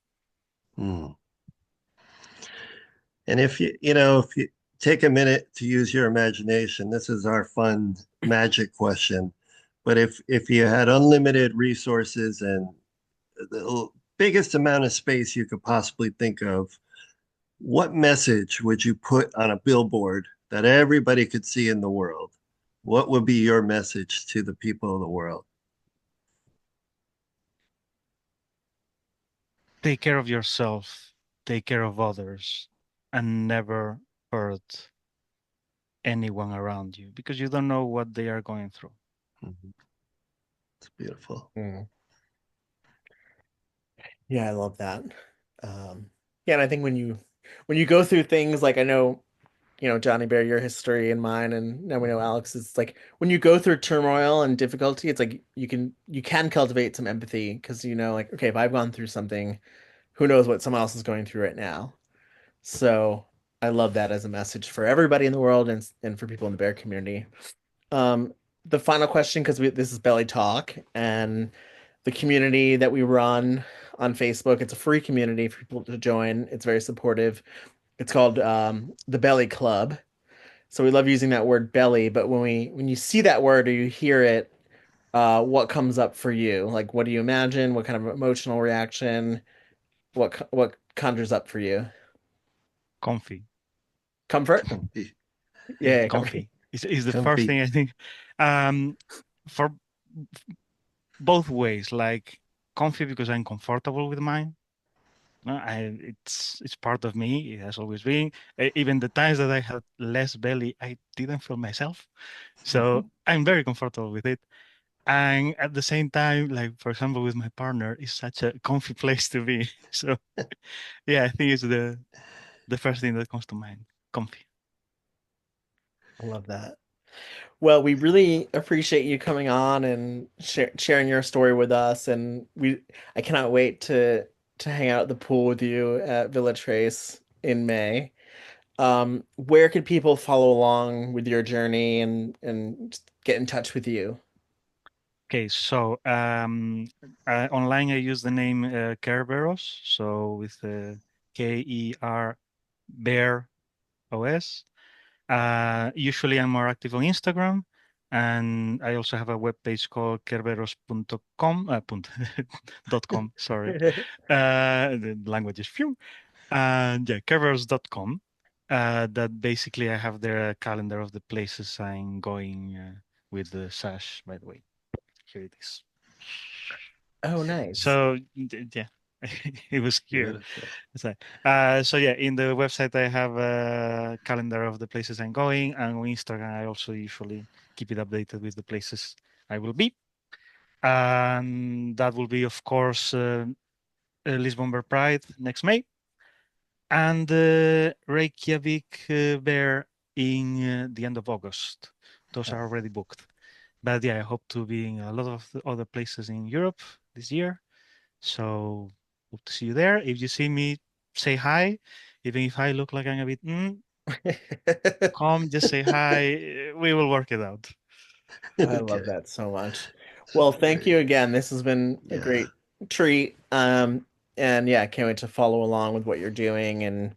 Hmm. And if you take a minute to use your imagination, this is our fun magic question. But if you had unlimited resources and the biggest amount of space you could possibly think of, what message would you put on a billboard that everybody could see in the world? What would be your message to the people of the world? Take care of yourself, take care of others, and never hurt anyone around you because you don't know what they are going through. Mhm. It's beautiful. Mm. Yeah, I love that. Yeah, and I think when you go through things like I know, Johnny Bear, your history and mine, and now we know Alex, it's like when you go through turmoil and difficulty, it's like you can cultivate some empathy because like, okay, if I've gone through something, who knows what someone else is going through right now. So I love that as a message for everybody in the world and for people in the bear community. Um, the final question, because this is Belly Talk and the community that we run on Facebook, it's a free community for people to join. It's very supportive. It's called the Belly Club. So we love using that word belly, but when you see that word or you hear it, what comes up for you? Like, what do you imagine? What kind of emotional reaction? What conjures up for you? Comfy, Comfort? Comfy, Yeah, comfort. comfy is the first comfy. thing I think. Um, for both ways, like comfy because I'm comfortable with mine. No, it's part of me. It has always been. Even the times that I had less belly, I didn't feel myself. So I'm very comfortable with it. And at the same time, like for example, with my partner, it's such a comfy place to be. So yeah, I think it's the first thing that comes to mind. Comfy. I love that. Well, we really appreciate you coming on and sharing your story with us, and I cannot wait to hang out at the pool with you at Villa Trace in May. Where could people follow along with your journey and just get in touch with you? Okay, so online I use the name Kerberos, so with K-E-R Bear OS. Usually I'm more active on Instagram, and I also have a webpage called kerberos.com, dot com, sorry. The language is few. And yeah, kerberos.com. That basically I have there a calendar of the places I'm going with the sash, by the way. Here it is. Oh, nice. So yeah, it was here. Beautiful. So, so yeah, in the website I have a calendar of the places I'm going, and on Instagram I also usually keep it updated with the places I will be. And that will be, of course, Lisbon Bear Pride next May, and Reykjavik Bear in the end of August. Those are already booked. But yeah, I hope to be in a lot of the other places in Europe this year. So hope to see you there. If you see me, say hi. Even if I look like I'm a bit, come, just say hi. We will work it out. I love Okay. that so much. Well, thank Great. you again. This has been a Yeah. great treat. And yeah, I can't wait to follow along with what you're doing. And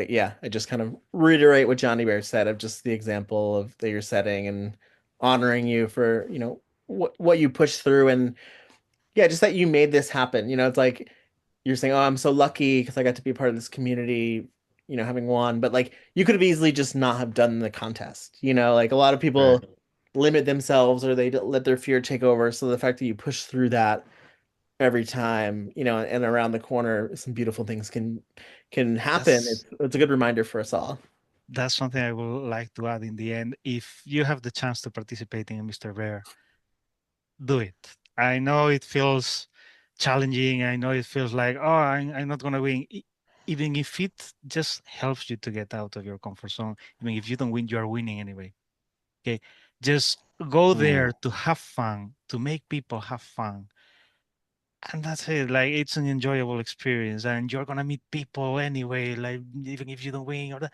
yeah, I just kind of reiterate what Johnny Bear said of just the example of that you're setting and honoring you for, what you pushed through and yeah, just that you made this happen. It's like you're saying, "Oh, I'm so lucky because I got to be a part of this community, having won." But like you could have easily just not have done the contest. Like a lot of people Right. limit themselves or they let their fear take over. So the fact that you push through that every time, and around the corner, some beautiful things can happen. That's It's a good reminder for us all. that's something I would like to add in the end. If you have the chance to participate in a Mr. Bear, do it. I know it feels challenging. I know it feels like, oh, I'm not gonna win. Even if it just helps you to get out of your comfort zone, even if you don't win, you are winning anyway. Okay, just go there to have fun, to make people have fun, and that's it. Like it's an enjoyable experience, and you're gonna meet people anyway. Like even if you don't win or that.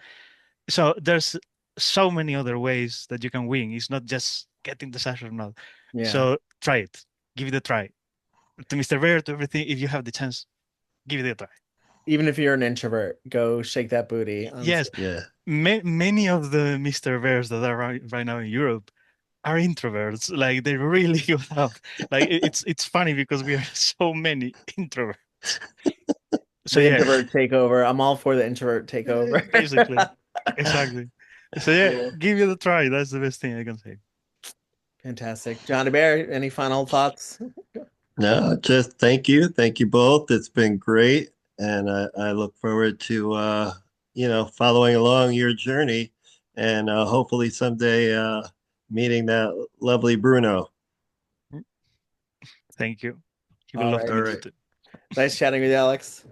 So there's so many other ways that you can win. It's not just getting the sash or not. Yeah. So try it. Give it a try. To Mr. Bear, to everything. If you have the chance, give it a try. Even if you're an introvert, go shake that booty on Yes, stage. Yeah. many of the Mr. Bears that are right now in Europe are introverts. Like they really go out. Like it's funny because we are so many introverts. So The yeah, introvert takeover. I'm all for the introvert takeover. basically, exactly. So yeah, Yeah. give it a try. That's the best thing I can say. Fantastic. Johnny Bear, any final thoughts? No, just thank you. Thank you both. It's been great. And I look forward to, following along your journey and hopefully someday meeting that lovely Bruno. Thank you. He will All love to right. All meet you right. too. Nice chatting with you, Alex.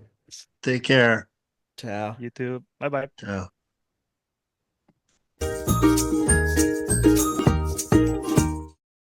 Take care. Ciao. You too. Bye bye. Ciao.